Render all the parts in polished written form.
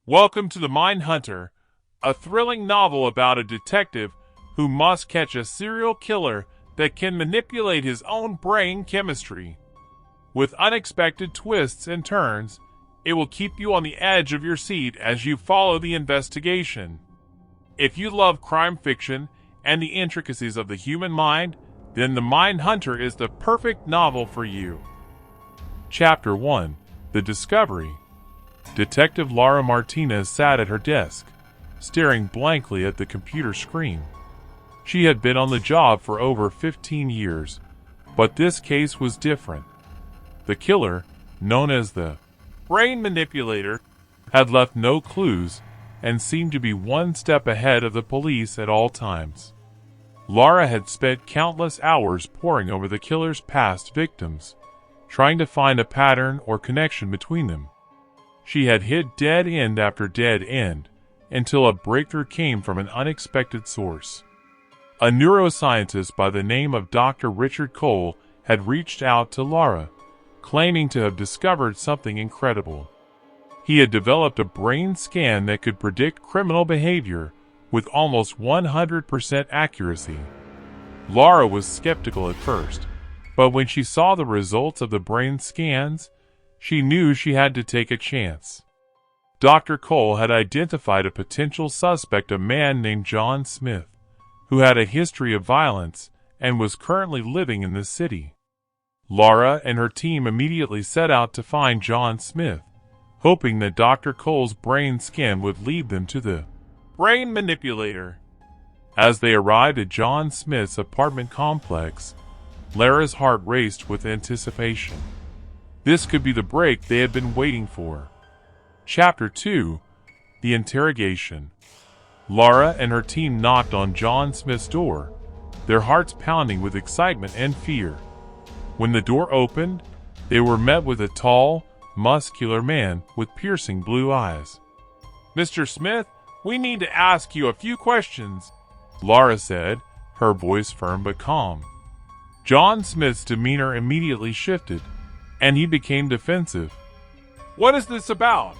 Welcome to The Mind Hunter, a thrilling novel about a detective who must catch a serial killer that can manipulate his own brain chemistry. With unexpected twists and turns, it will keep you on the edge of your seat as you follow the investigation. If you love crime fiction and the intricacies of the human mind, then The Mind Hunter is the perfect novel for you. Chapter 1: The Discovery. Detective Lara Martinez sat at her desk, staring blankly at the computer screen. She had been on the job for over 15 years, but this case was different. The killer, known as the brain manipulator, had left no clues and seemed to be one step ahead of the police at all times. Lara had spent countless hours poring over the killer's past victims, trying to find a pattern or connection between them. She had hit dead end after dead end until a breakthrough came from an unexpected source. A neuroscientist by the name of Dr. Richard Cole had reached out to Lara, claiming to have discovered something incredible. He had developed a brain scan that could predict criminal behavior with almost 100% accuracy. Lara was skeptical at first, but when she saw the results of the brain scans, she knew she had to take a chance. Dr. Cole had identified a potential suspect, a man named John Smith, who had a history of violence and was currently living in the city. Lara and her team immediately set out to find John Smith, hoping that Dr. Cole's brain scan would lead them to the brain manipulator. As they arrived at John Smith's apartment complex, Lara's heart raced with anticipation. This could be the break they had been waiting for. Chapter 2: The Interrogation. Lara and her team knocked on John Smith's door, their hearts pounding with excitement and fear. When the door opened, they were met with a tall, muscular man with piercing blue eyes. "Mr. Smith, we need to ask you a few questions," Lara said, her voice firm but calm. John Smith's demeanor immediately shifted, and he became defensive. "What is this about?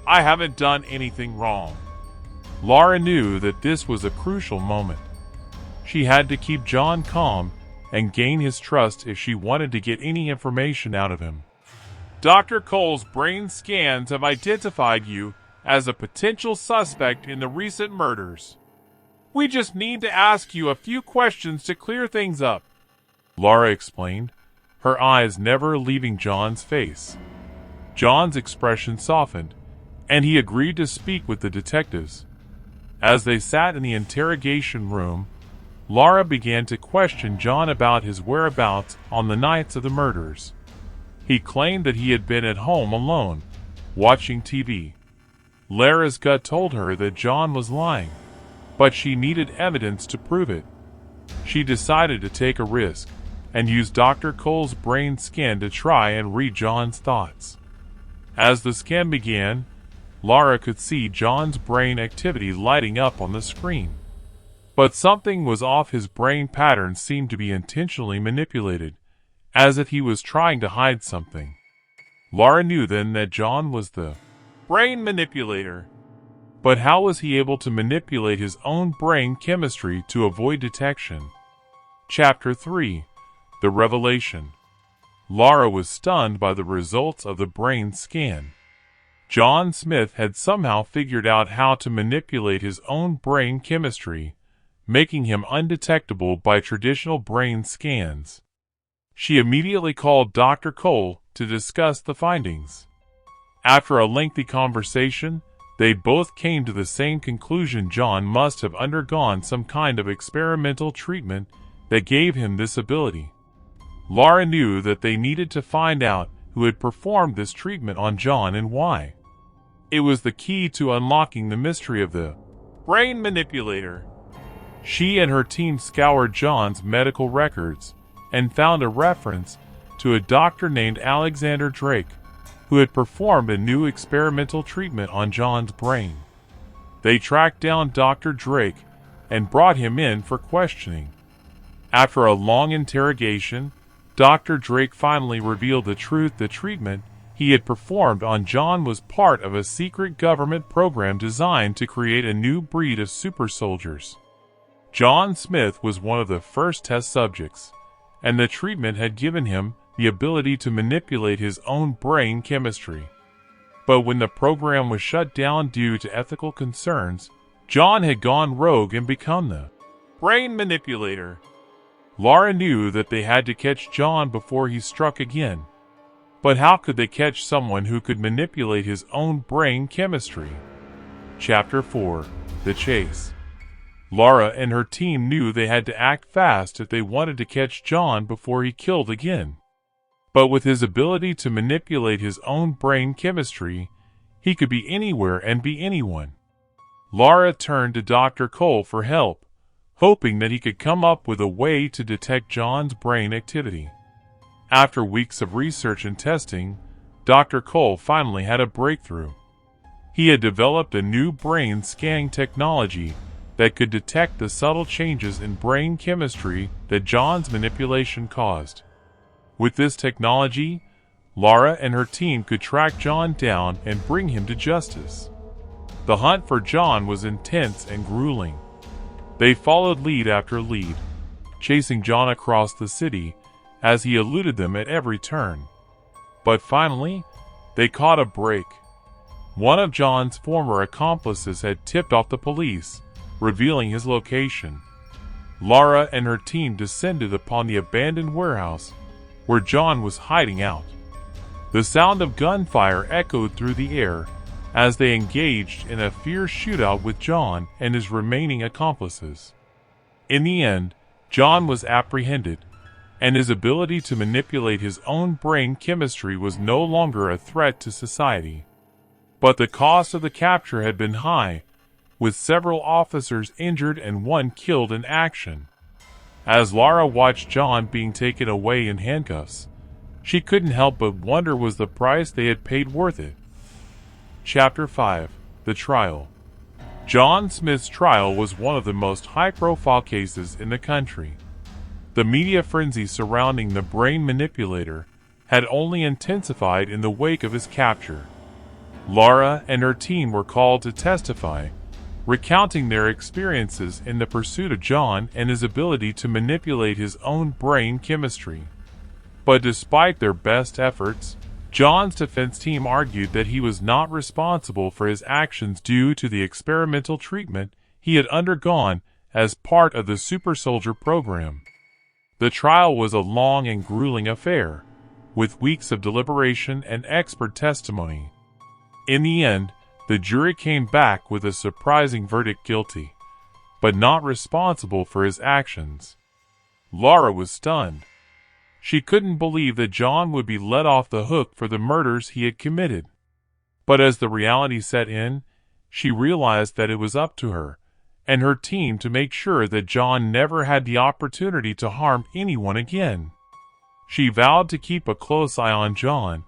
I haven't done anything wrong." Lara knew that this was a crucial moment. She had to keep John calm and gain his trust if she wanted to get any information out of him. "Dr. Cole's brain scans have identified you as a potential suspect in the recent murders. We just need to ask you a few questions to clear things up," Lara explained, her eyes never leaving John's face. John's expression softened, and he agreed to speak with the detectives. As they sat in the interrogation room, Lara began to question John about his whereabouts on the nights of the murders. He claimed that he had been at home alone, watching TV. Lara's gut told her that John was lying, but she needed evidence to prove it. She decided to take a risk and used Dr. Cole's brain scan to try and read John's thoughts. As the scan began, Lara could see John's brain activity lighting up on the screen. But something was off. His brain patterns seemed to be intentionally manipulated, as if he was trying to hide something. Lara knew then that John was the brain manipulator. But how was he able to manipulate his own brain chemistry to avoid detection? Chapter 3: The Revelation. Lara was stunned by the results of the brain scan. John Smith had somehow figured out how to manipulate his own brain chemistry, making him undetectable by traditional brain scans. She immediately called Dr. Cole to discuss the findings. After a lengthy conversation, they both came to the same conclusion: John must have undergone some kind of experimental treatment that gave him this ability. Lara knew that they needed to find out who had performed this treatment on John and why. It was the key to unlocking the mystery of the brain manipulator. She and her team scoured John's medical records and found a reference to a doctor named Alexander Drake, who had performed a new experimental treatment on John's brain. They tracked down Dr. Drake and brought him in for questioning. After a long interrogation, Dr. Drake finally revealed the truth: the treatment he had performed on John was part of a secret government program designed to create a new breed of super soldiers. John Smith was one of the first test subjects, and the treatment had given him the ability to manipulate his own brain chemistry. But when the program was shut down due to ethical concerns, John had gone rogue and become the brain manipulator. Lara knew that they had to catch John before he struck again. But how could they catch someone who could manipulate his own brain chemistry? Chapter 4: The Chase. Lara and her team knew they had to act fast if they wanted to catch John before he killed again. But with his ability to manipulate his own brain chemistry, he could be anywhere and be anyone. Lara turned to Dr. Cole for help, hoping that he could come up with a way to detect John's brain activity. After weeks of research and testing, Dr. Cole finally had a breakthrough. He had developed a new brain scanning technology that could detect the subtle changes in brain chemistry that John's manipulation caused. With this technology, Lara and her team could track John down and bring him to justice. The hunt for John was intense and grueling. They followed lead after lead, chasing John across the city as he eluded them at every turn. But finally, they caught a break. One of John's former accomplices had tipped off the police, revealing his location. Lara and her team descended upon the abandoned warehouse where John was hiding out. The sound of gunfire echoed through the air as they engaged in a fierce shootout with John and his remaining accomplices. In the end, John was apprehended, and his ability to manipulate his own brain chemistry was no longer a threat to society. But the cost of the capture had been high, with several officers injured and one killed in action. As Lara watched John being taken away in handcuffs, she couldn't help but wonder, was the price they had paid worth it? Chapter 5: The Trial. John Smith's trial was one of the most high-profile cases in the country. The media frenzy surrounding the brain manipulator had only intensified in the wake of his capture. Lara and her team were called to testify, recounting their experiences in the pursuit of John and his ability to manipulate his own brain chemistry. But despite their best efforts, John's defense team argued that he was not responsible for his actions due to the experimental treatment he had undergone as part of the super soldier program. The trial was a long and grueling affair, with weeks of deliberation and expert testimony. In the end, the jury came back with a surprising verdict: guilty, but not responsible for his actions. Lara was stunned. She couldn't believe that John would be let off the hook for the murders he had committed. But as the reality set in, she realized that it was up to her and her team to make sure that John never had the opportunity to harm anyone again. She vowed to keep a close eye on John,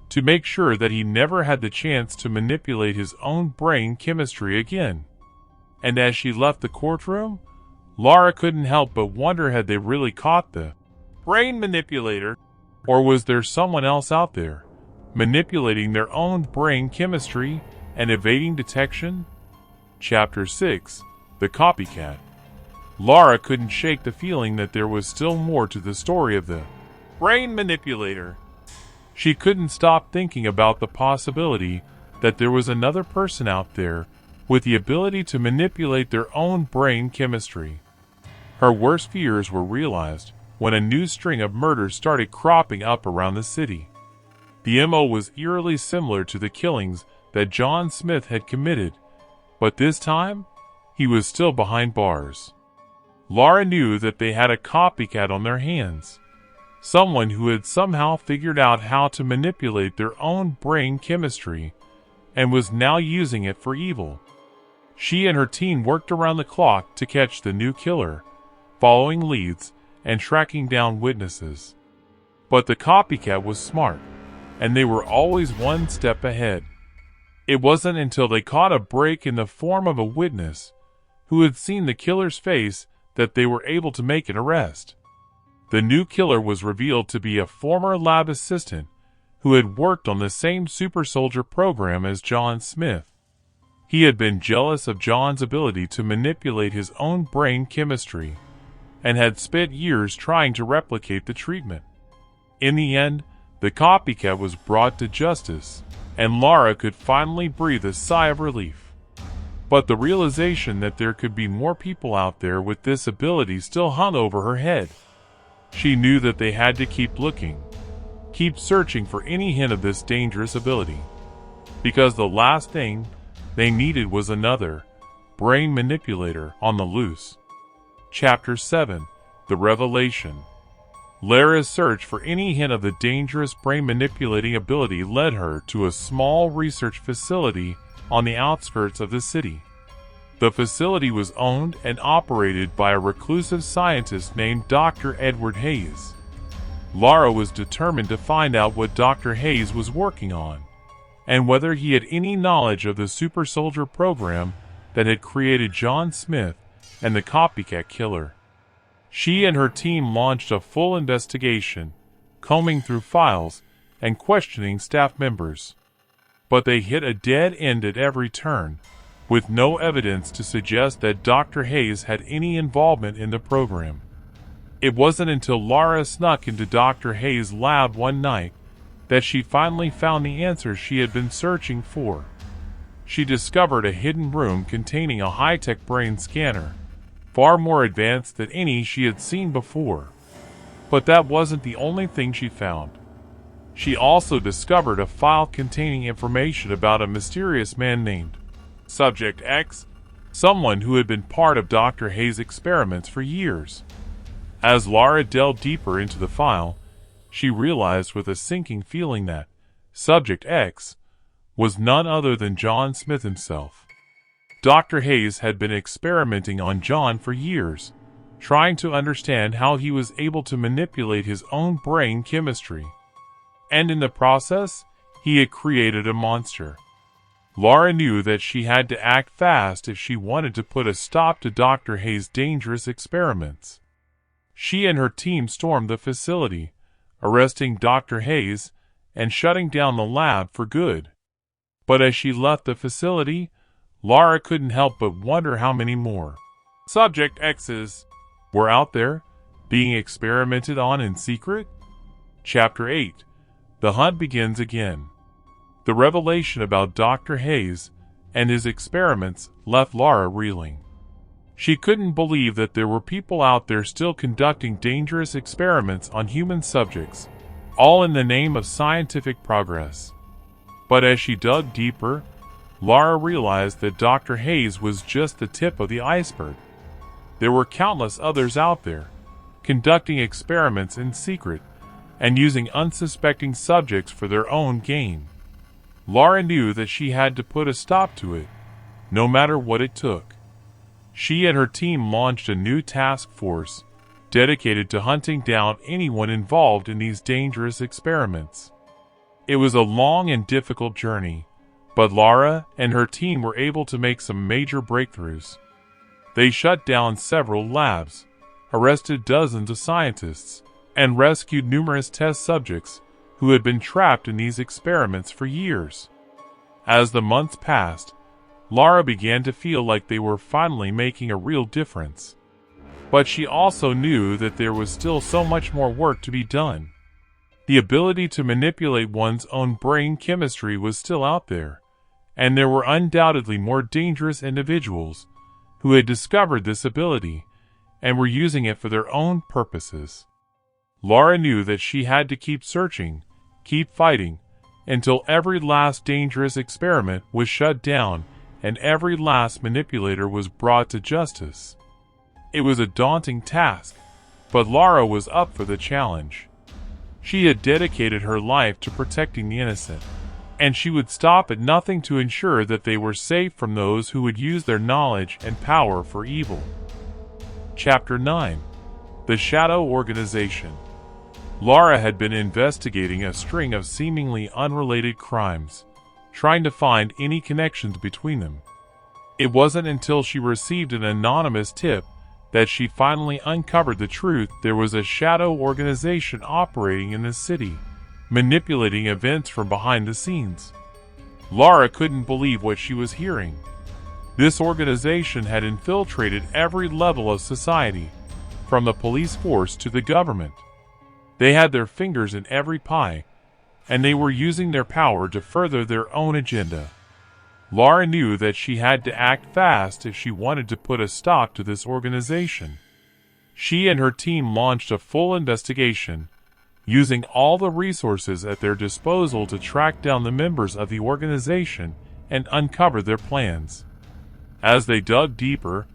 to make sure that he never had the chance to manipulate his own brain chemistry again. And as she left the courtroom, Lara couldn't help but wonder, had they really caught the brain manipulator, or was there someone else out there, manipulating their own brain chemistry and evading detection? Chapter 6: The Copycat. Lara couldn't shake the feeling that there was still more to the story of the brain manipulator. She couldn't stop thinking about the possibility that there was another person out there with the ability to manipulate their own brain chemistry. Her worst fears were realized when a new string of murders started cropping up around the city. The MO was eerily similar to the killings that John Smith had committed, but this time, he was still behind bars. Lara knew that they had a copycat on their hands, someone who had somehow figured out how to manipulate their own brain chemistry and was now using it for evil. She and her team worked around the clock to catch the new killer, following leads and tracking down witnesses. But the copycat was smart, and they were always one step ahead. It wasn't until they caught a break in the form of a witness who had seen the killer's face that they were able to make an arrest. The new killer was revealed to be a former lab assistant who had worked on the same super soldier program as John Smith. He had been jealous of John's ability to manipulate his own brain chemistry, and had spent years trying to replicate the treatment. In the end, the copycat was brought to justice, and Lara could finally breathe a sigh of relief. But the realization that there could be more people out there with this ability still hung over her head. She knew that they had to keep looking, keep searching for any hint of this dangerous ability, because the last thing they needed was another brain manipulator on the loose. Chapter 7: The Revelation. Lara's search for any hint of the dangerous brain-manipulating ability led her to a small research facility on the outskirts of the city. The facility was owned and operated by a reclusive scientist named Dr. Edward Hayes. Lara was determined to find out what Dr. Hayes was working on, and whether he had any knowledge of the super soldier program that had created John Smith and the copycat killer. She and her team launched a full investigation, combing through files and questioning staff members. But they hit a dead end at every turn, with no evidence to suggest that Dr. Hayes had any involvement in the program. It wasn't until Lara snuck into Dr. Hayes' lab one night that she finally found the answers she had been searching for. She discovered a hidden room containing a high-tech brain scanner, far more advanced than any she had seen before. But that wasn't the only thing she found. She also discovered a file containing information about a mysterious man named Subject X, someone who had been part of Dr. Hayes' experiments for years. As Lara delved deeper into the file, she realized with a sinking feeling that Subject X was none other than John Smith himself. Dr. Hayes had been experimenting on John for years, trying to understand how he was able to manipulate his own brain chemistry. And in the process, he had created a monster. Lara knew that she had to act fast if she wanted to put a stop to Dr. Hayes' dangerous experiments. She and her team stormed the facility, arresting Dr. Hayes and shutting down the lab for good. But as she left the facility, Lara couldn't help but wonder how many more Subject X's were out there, being experimented on in secret. Chapter 8: The Hunt Begins Again. The revelation about Dr. Hayes and his experiments left Lara reeling. She couldn't believe that there were people out there still conducting dangerous experiments on human subjects, all in the name of scientific progress. But as she dug deeper, Lara realized that Dr. Hayes was just the tip of the iceberg. There were countless others out there, conducting experiments in secret and using unsuspecting subjects for their own gain. Lara knew that she had to put a stop to it, no matter what it took. She and her team launched a new task force, dedicated to hunting down anyone involved in these dangerous experiments. It was a long and difficult journey, but Lara and her team were able to make some major breakthroughs. They shut down several labs, arrested dozens of scientists, and rescued numerous test subjects who had been trapped in these experiments for years. As the months passed, Lara began to feel like they were finally making a real difference. But she also knew that there was still so much more work to be done. The ability to manipulate one's own brain chemistry was still out there, and there were undoubtedly more dangerous individuals who had discovered this ability and were using it for their own purposes. Lara knew that she had to keep searching, keep fighting, until every last dangerous experiment was shut down and every last manipulator was brought to justice. It was a daunting task, but Lara was up for the challenge. She had dedicated her life to protecting the innocent, and she would stop at nothing to ensure that they were safe from those who would use their knowledge and power for evil. Chapter 9: The Shadow Organization. Lara had been investigating a string of seemingly unrelated crimes, trying to find any connections between them. It wasn't until she received an anonymous tip that she finally uncovered the truth. There was a shadow organization operating in the city, manipulating events from behind the scenes. Lara couldn't believe what she was hearing. This organization had infiltrated every level of society, from the police force to the government. They had their fingers in every pie, and they were using their power to further their own agenda. Lara knew that she had to act fast if she wanted to put a stop to this organization. She and her team launched a full investigation, using all the resources at their disposal to track down the members of the organization and uncover their plans. As they dug deeper,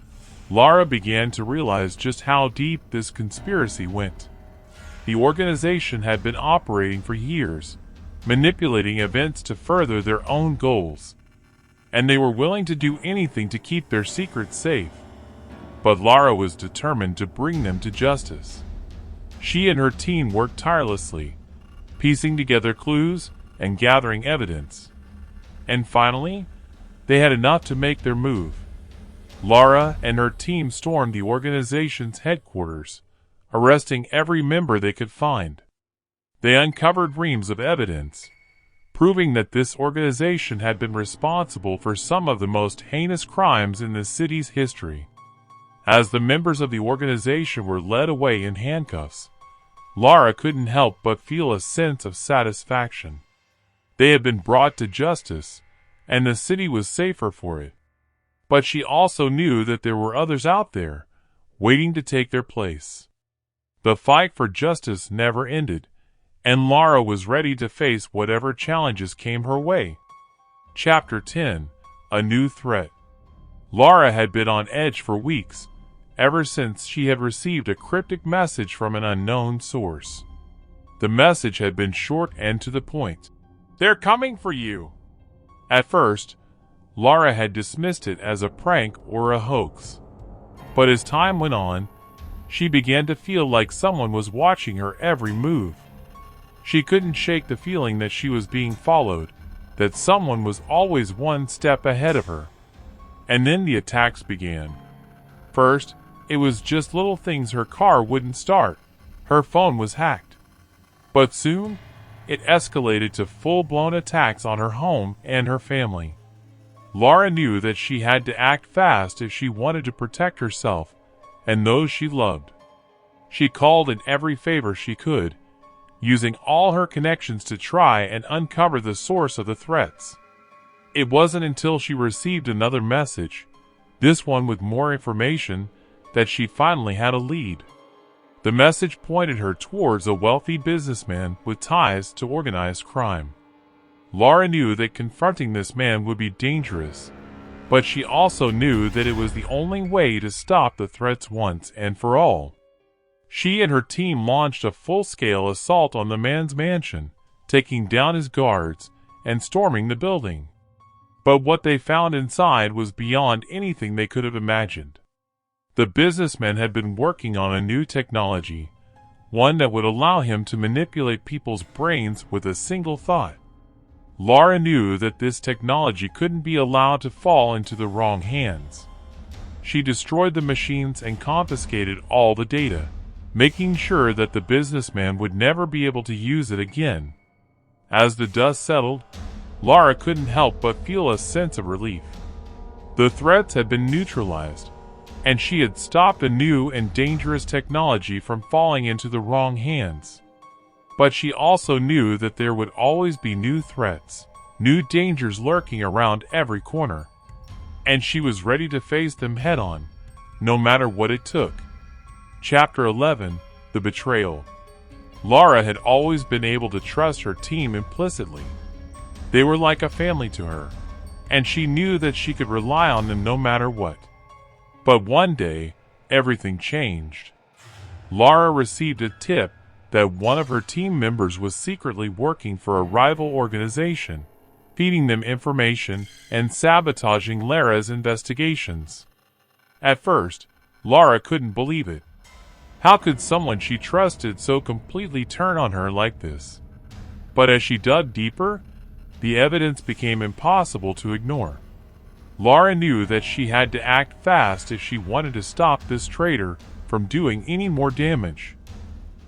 Lara began to realize just how deep this conspiracy went. The organization had been operating for years, manipulating events to further their own goals, and they were willing to do anything to keep their secrets safe. But Lara was determined to bring them to justice. She and her team worked tirelessly, piecing together clues and gathering evidence. And finally, they had enough to make their move. Lara and her team stormed the organization's headquarters, arresting every member they could find. They uncovered reams of evidence, proving that this organization had been responsible for some of the most heinous crimes in the city's history. As the members of the organization were led away in handcuffs, Lara couldn't help but feel a sense of satisfaction. They had been brought to justice, and the city was safer for it. But she also knew that there were others out there, waiting to take their place. The fight for justice never ended, and Lara was ready to face whatever challenges came her way. Chapter 10: A New Threat. Lara had been on edge for weeks, ever since she had received a cryptic message from an unknown source. The message had been short and to the point. "They're coming for you." At first, Lara had dismissed it as a prank or a hoax. But as time went on, she began to feel like someone was watching her every move. She couldn't shake the feeling that she was being followed, that someone was always one step ahead of her. And then the attacks began. First, it was just little things: her car wouldn't start, her phone was hacked. But soon, it escalated to full-blown attacks on her home and her family. Lara knew that she had to act fast if she wanted to protect herself and those she loved. She called in every favor she could, using all her connections to try and uncover the source of the threats. It wasn't until she received another message, this one with more information, that she finally had a lead. The message pointed her towards a wealthy businessman with ties to organized crime. Lara knew that confronting this man would be dangerous, but she also knew that it was the only way to stop the threats once and for all. She and her team launched a full-scale assault on the man's mansion, taking down his guards and storming the building. But what they found inside was beyond anything they could have imagined. The businessman had been working on a new technology, one that would allow him to manipulate people's brains with a single thought. Lara knew that this technology couldn't be allowed to fall into the wrong hands. She destroyed the machines and confiscated all the data, making sure that the businessman would never be able to use it again. As the dust settled, Lara couldn't help but feel a sense of relief. The threats had been neutralized, and she had stopped a new and dangerous technology from falling into the wrong hands. But she also knew that there would always be new threats, new dangers lurking around every corner. And she was ready to face them head-on, no matter what it took. Chapter 11: The Betrayal. Lara had always been able to trust her team implicitly. They were like a family to her, and she knew that she could rely on them no matter what. But one day, everything changed. Lara received a tip that one of her team members was secretly working for a rival organization, feeding them information and sabotaging Lara's investigations. At first, Lara couldn't believe it. How could someone she trusted so completely turn on her like this? But as she dug deeper, the evidence became impossible to ignore. Lara knew that she had to act fast if she wanted to stop this traitor from doing any more damage.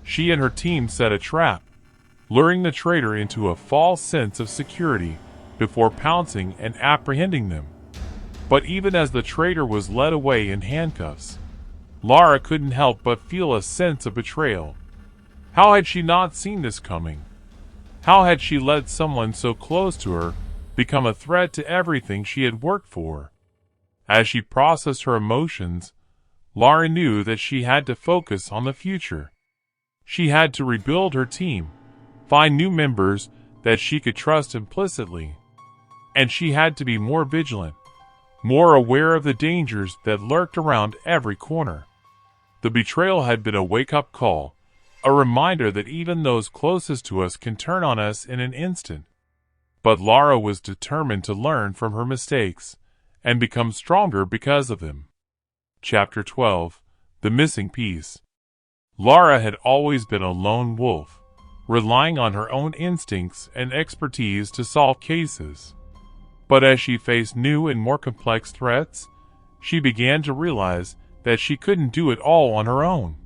She and her team set a trap, luring the traitor into a false sense of security before pouncing and apprehending them. But even as the traitor was led away in handcuffs, Lara couldn't help but feel a sense of betrayal. How had she not seen this coming? How had she let someone so close to her become a threat to everything she had worked for? As she processed her emotions, Lara knew that she had to focus on the future. She had to rebuild her team, find new members that she could trust implicitly, and she had to be more vigilant, more aware of the dangers that lurked around every corner. The betrayal had been a wake-up call, a reminder that even those closest to us can turn on us in an instant. But Lara was determined to learn from her mistakes and become stronger because of them. Chapter 12. The Missing Piece. Lara had always been a lone wolf, relying on her own instincts and expertise to solve cases. But as she faced new and more complex threats, she began to realize that she couldn't do it all on her own.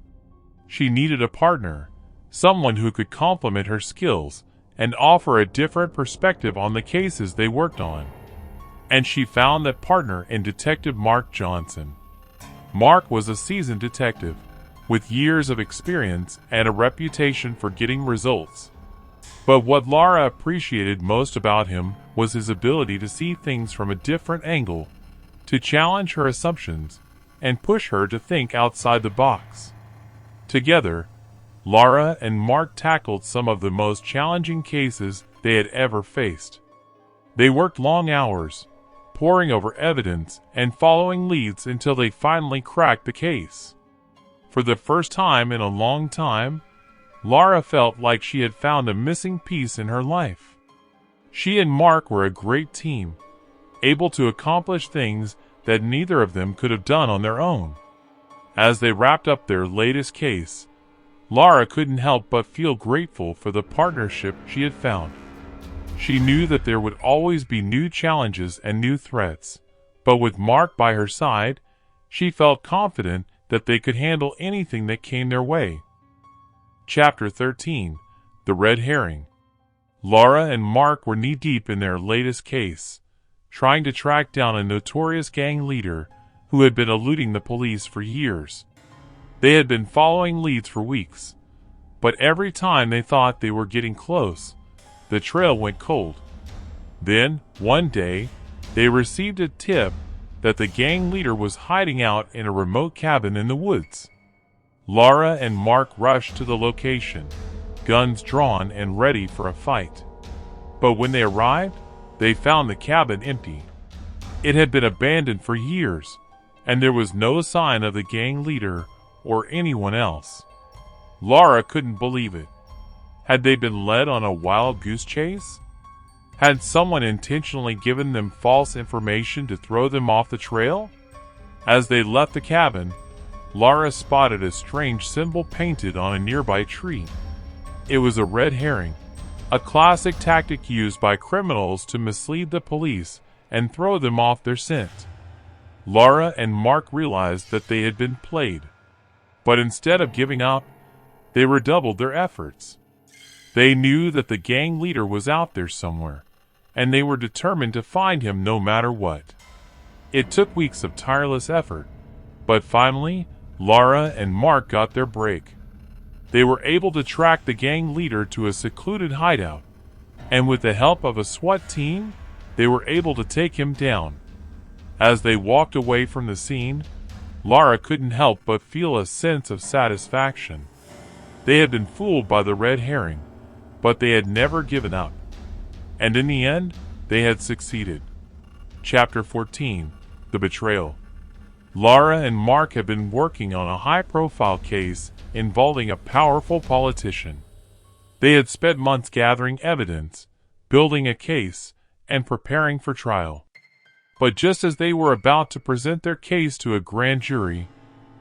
She needed a partner, someone who could complement her skills and offer a different perspective on the cases they worked on. And she found that partner in Detective Mark Johnson. Mark was a seasoned detective, with years of experience and a reputation for getting results. But what Lara appreciated most about him was his ability to see things from a different angle, to challenge her assumptions, and push her to think outside the box. Together, Lara and Mark tackled some of the most challenging cases they had ever faced. They worked long hours, poring over evidence and following leads until they finally cracked the case. For the first time in a long time, Lara felt like she had found a missing piece in her life. She and Mark were a great team, able to accomplish things that neither of them could have done on their own. As they wrapped up their latest case, Lara couldn't help but feel grateful for the partnership she had found. She knew that there would always be new challenges and new threats, but with Mark by her side, she felt confident that they could handle anything that came their way. Chapter 13. The Red Herring. Lara and Mark were knee-deep in their latest case, trying to track down a notorious gang leader who had been eluding the police for years. They had been following leads for weeks, but every time they thought they were getting close, the trail went cold. Then, one day, they received a tip that the gang leader was hiding out in a remote cabin in the woods. Lara and Mark rushed to the location, guns drawn and ready for a fight. But when they arrived, they found the cabin empty. It had been abandoned for years, and there was no sign of the gang leader or anyone else. Lara couldn't believe it. Had they been led on a wild goose chase? Had someone intentionally given them false information to throw them off the trail? As they left the cabin, Lara spotted a strange symbol painted on a nearby tree. It was a red herring, a classic tactic used by criminals to mislead the police and throw them off their scent. Lara and Mark realized that they had been played, but instead of giving up, they redoubled their efforts. They knew that the gang leader was out there somewhere, and they were determined to find him no matter what. It took weeks of tireless effort, but finally, Lara and Mark got their break. They were able to track the gang leader to a secluded hideout, and with the help of a SWAT team, they were able to take him down. As they walked away from the scene, Lara couldn't help but feel a sense of satisfaction. They had been fooled by the red herring, but they had never given up. And in the end, they had succeeded. Chapter 14. The Betrayal. Lara and Mark had been working on a high-profile case involving a powerful politician. They had spent months gathering evidence, building a case, and preparing for trial. But just as they were about to present their case to a grand jury,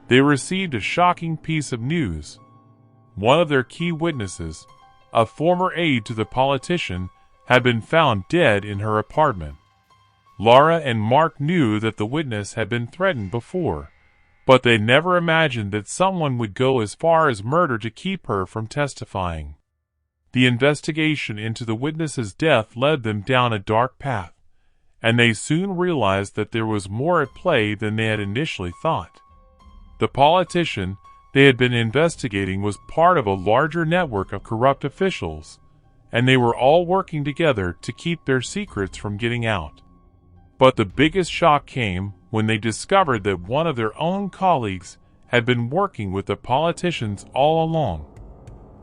they received a shocking piece of news. One of their key witnesses, a former aide to the politician, had been found dead in her apartment. Lara and Mark knew that the witness had been threatened before, but they never imagined that someone would go as far as murder to keep her from testifying. The investigation into the witness's death led them down a dark path, and they soon realized that there was more at play than they had initially thought. The politician they had been investigating was part of a larger network of corrupt officials, and they were all working together to keep their secrets from getting out. But the biggest shock came when they discovered that one of their own colleagues had been working with the politicians all along.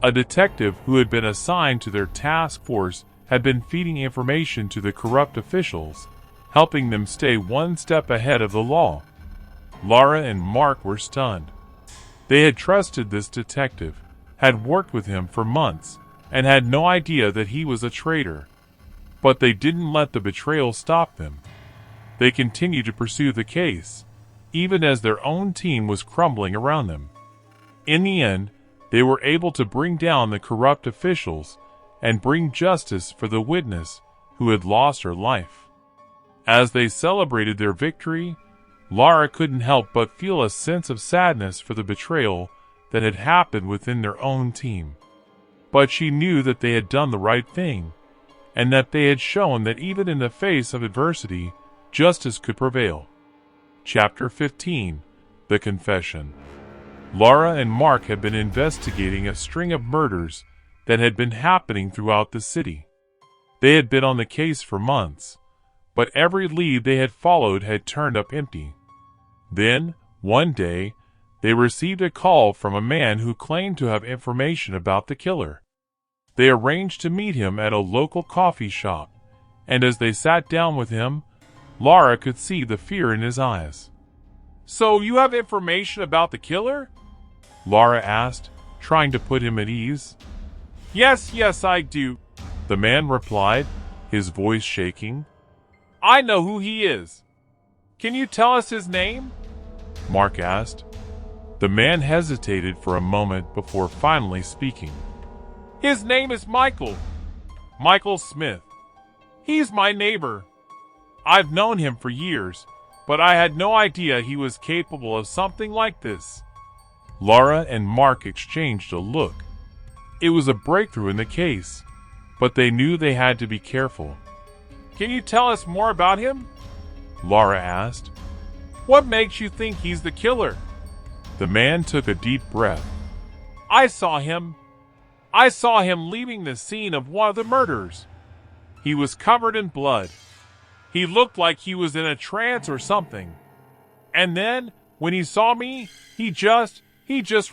A detective who had been assigned to their task force had been feeding information to the corrupt officials, helping them stay one step ahead of the law. Lara and Mark were stunned. They had trusted this detective, had worked with him for months, and had no idea that he was a traitor. But they didn't let the betrayal stop them. They continued to pursue the case, even as their own team was crumbling around them. In the end, they were able to bring down the corrupt officials and bring justice for the witness who had lost her life. As they celebrated their victory, Lara couldn't help but feel a sense of sadness for the betrayal that had happened within their own team. But she knew that they had done the right thing, and that they had shown that even in the face of adversity, justice could prevail. Chapter 15. The Confession. Lara and Mark had been investigating a string of murders that had been happening throughout the city. They had been on the case for months, but every lead they had followed had turned up empty. Then, one day, they received a call from a man who claimed to have information about the killer. They arranged to meet him at a local coffee shop, and as they sat down with him, Lara could see the fear in his eyes. "So you have information about the killer?" Lara asked, trying to put him at ease. Yes, I do," the man replied, his voice shaking. "I know who he is. Can you tell us his name?" Mark asked. The man hesitated for a moment before finally speaking. "His name is Michael Smith. He's my neighbor. I've known him for years, but I had no idea he was capable of something like this." Lara and Mark exchanged a look. It was a breakthrough in the case, but they knew they had to be careful. "Can you tell us more about him?" Lara asked. "What makes you think he's the killer?" The man took a deep breath. I saw him leaving the scene of one of the murders. He was covered in blood. He looked like he was in a trance or something. And then, when he saw me, he just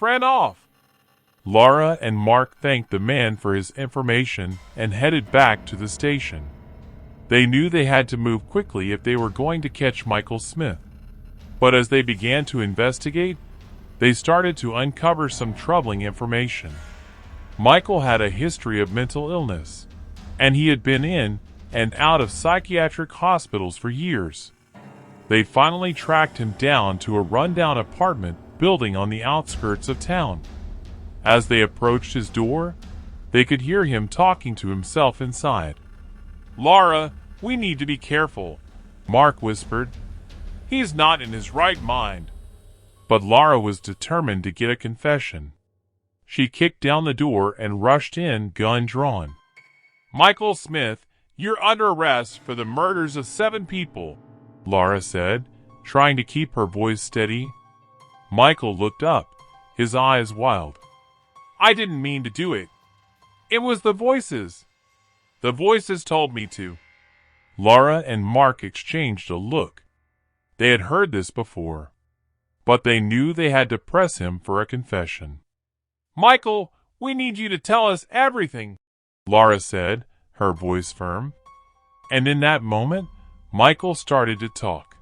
ran off." Lara and Mark thanked the man for his information and headed back to the station. They knew they had to move quickly if they were going to catch Michael Smith. But as they began to investigate, they started to uncover some troubling information. Michael had a history of mental illness, and he had been in and out of psychiatric hospitals for years. They finally tracked him down to a rundown apartment building on the outskirts of town. As they approached his door, they could hear him talking to himself inside. "Lara, we need to be careful," Mark whispered. "He's not in his right mind." But Lara was determined to get a confession. She kicked down the door and rushed in, gun drawn. "Michael Smith, you're under arrest for the murders of 7 people, Lara said, trying to keep her voice steady. Michael looked up, his eyes wild. "I didn't mean to do it. It was the voices. The voices told me to." Lara and Mark exchanged a look. They had heard this before, but they knew they had to press him for a confession. "Michael, we need you to tell us everything," Lara said, her voice firm. And in that moment, Michael started to talk.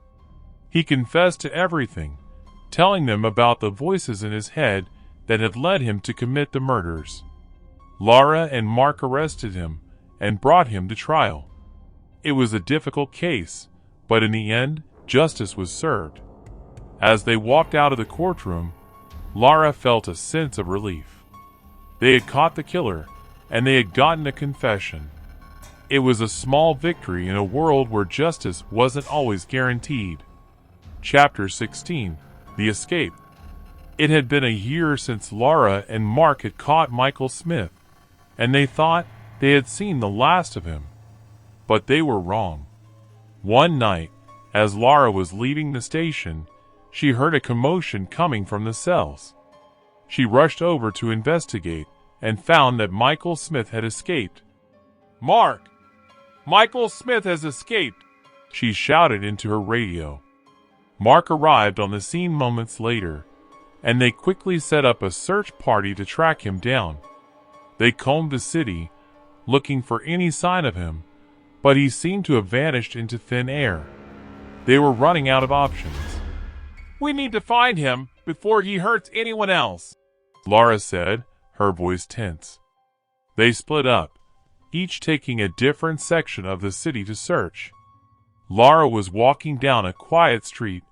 He confessed to everything, telling them about the voices in his head that had led him to commit the murders. Lara and Mark arrested him and brought him to trial. It was a difficult case, but in the end, justice was served. As they walked out of the courtroom, Lara felt a sense of relief. They had caught the killer, and they had gotten a confession. It was a small victory in a world where justice wasn't always guaranteed. Chapter 16. The Escape. It had been a year since Lara and Mark had caught Michael Smith, and they thought they had seen the last of him. But they were wrong. One night, as Lara was leaving the station, she heard a commotion coming from the cells. She rushed over to investigate and found that Michael Smith had escaped. "Mark! Michael Smith has escaped!" she shouted into her radio. Mark arrived on the scene moments later, and they quickly set up a search party to track him down. They combed the city, looking for any sign of him, but he seemed to have vanished into thin air. They were running out of options. "We need to find him before he hurts anyone else," Lara said, her voice tense. They split up, each taking a different section of the city to search. Lara was walking down a quiet street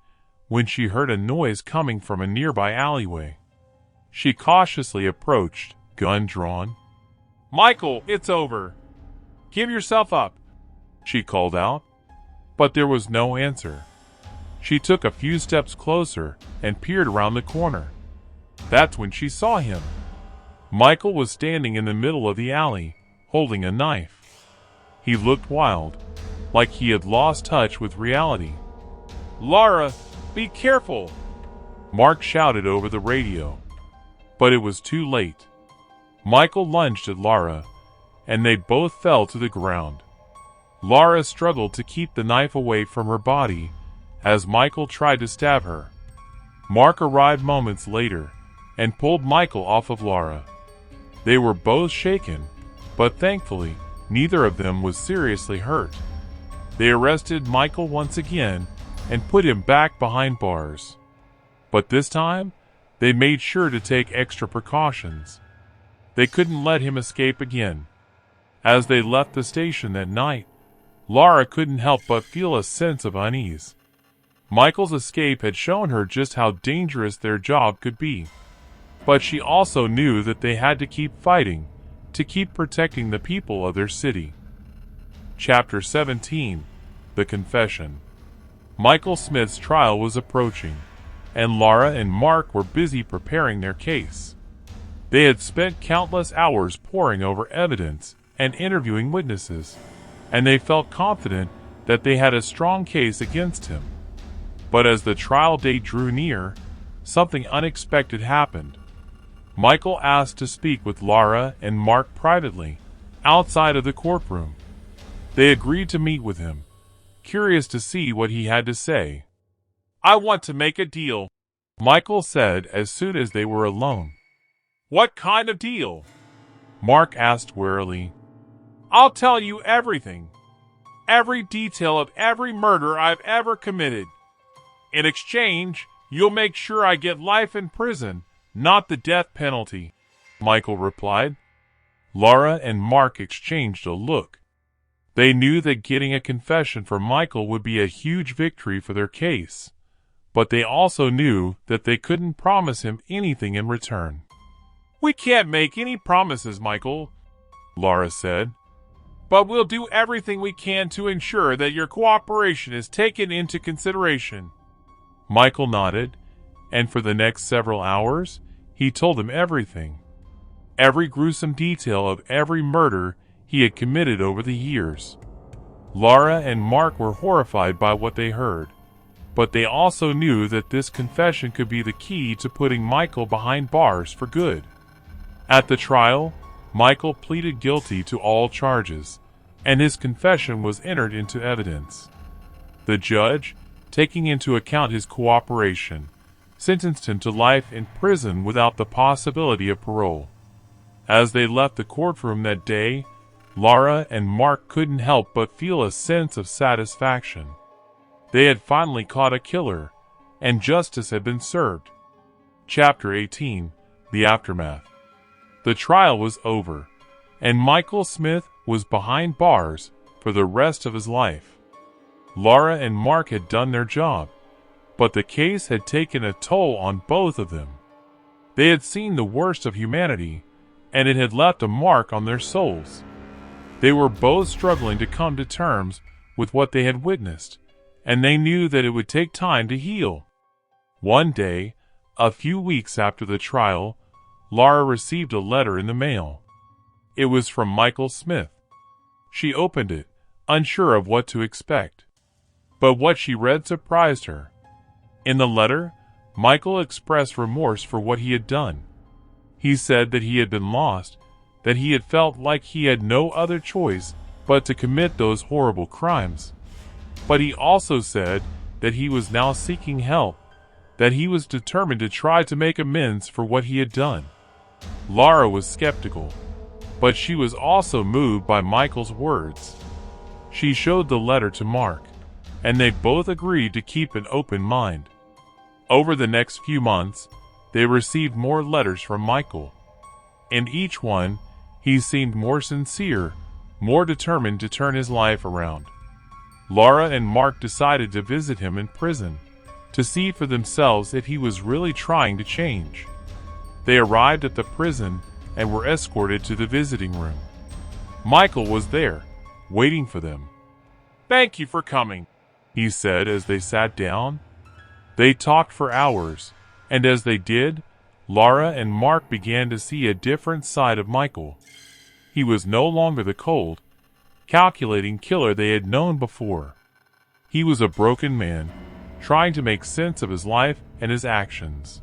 when she heard a noise coming from a nearby alleyway. She cautiously approached, gun drawn. "Michael, it's over. Give yourself up," she called out. But there was no answer. She took a few steps closer and peered around the corner. That's when she saw him. Michael was standing in the middle of the alley, holding a knife. He looked wild, like he had lost touch with reality. "Lara, be careful!" Mark shouted over the radio. But it was too late. Michael lunged at Lara, and they both fell to the ground. Lara struggled to keep the knife away from her body as Michael tried to stab her. Mark arrived moments later and pulled Michael off of Lara. They were both shaken, but thankfully, neither of them was seriously hurt. They arrested Michael once again and put him back behind bars. But this time, they made sure to take extra precautions. They couldn't let him escape again. As they left the station that night, Lara couldn't help but feel a sense of unease. Michael's escape had shown her just how dangerous their job could be. But she also knew that they had to keep fighting, to keep protecting the people of their city. Chapter 17. The Confession. Michael Smith's trial was approaching, and Lara and Mark were busy preparing their case. They had spent countless hours poring over evidence and interviewing witnesses, and they felt confident that they had a strong case against him. But as the trial date drew near, something unexpected happened. Michael asked to speak with Lara and Mark privately, outside of the courtroom. They agreed to meet with him, curious to see what he had to say. "I want to make a deal," Michael said as soon as they were alone. "What kind of deal?" Mark asked warily. "I'll tell you everything. Every detail of every murder I've ever committed. In exchange, you'll make sure I get life in prison, not the death penalty," Michael replied. Lara and Mark exchanged a look. They knew that getting a confession from Michael would be a huge victory for their case, but they also knew that they couldn't promise him anything in return. "We can't make any promises, Michael," Lara said. "But we'll do everything we can to ensure that your cooperation is taken into consideration." Michael nodded, and for the next several hours, he told him everything. Every gruesome detail of every murder he had committed over the years. Lara and Mark were horrified by what they heard, but they also knew that this confession could be the key to putting Michael behind bars for good. At the trial, Michael pleaded guilty to all charges, and his confession was entered into evidence. The judge, taking into account his cooperation, sentenced him to life in prison without the possibility of parole. As they left the courtroom that day, Lara and Mark couldn't help but feel a sense of satisfaction. They had finally caught a killer, and justice had been served. Chapter 18. The Aftermath. The trial was over, and Michael Smith was behind bars for the rest of his life. Lara and Mark had done their job, but the case had taken a toll on both of them. They had seen the worst of humanity, and it had left a mark on their souls. They were both struggling to come to terms with what they had witnessed, and they knew that it would take time to heal. One day, a few weeks after the trial, Lara received a letter in the mail. It was from Michael Smith. She opened it, unsure of what to expect. But what she read surprised her. In the letter, Michael expressed remorse for what he had done. He said that he had been lost, that he had felt like he had no other choice but to commit those horrible crimes. But he also said that he was now seeking help, that he was determined to try to make amends for what he had done. Lara was skeptical, but she was also moved by Michael's words. She showed the letter to Mark, and they both agreed to keep an open mind. Over the next few months, they received more letters from Michael. In each one, he seemed more sincere, more determined to turn his life around. Lara and Mark decided to visit him in prison, to see for themselves if he was really trying to change. They arrived at the prison and were escorted to the visiting room. Michael was there, waiting for them. "Thank you for coming," he said as they sat down. They talked for hours, and as they did, Lara and Mark began to see a different side of Michael. He was no longer the cold, calculating killer they had known before. He was a broken man, trying to make sense of his life and his actions.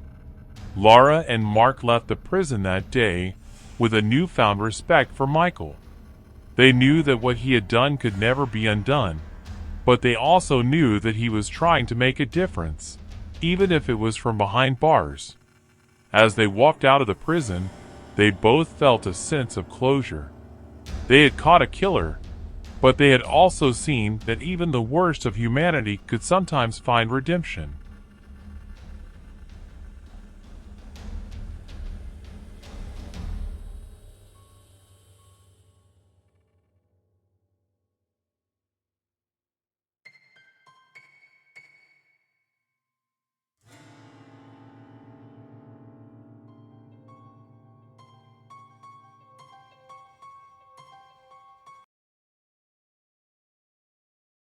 Lara and Mark left the prison that day with a newfound respect for Michael. They knew that what he had done could never be undone, but they also knew that he was trying to make a difference, even if it was from behind bars. As they walked out of the prison, they both felt a sense of closure. They had caught a killer, but they had also seen that even the worst of humanity could sometimes find redemption.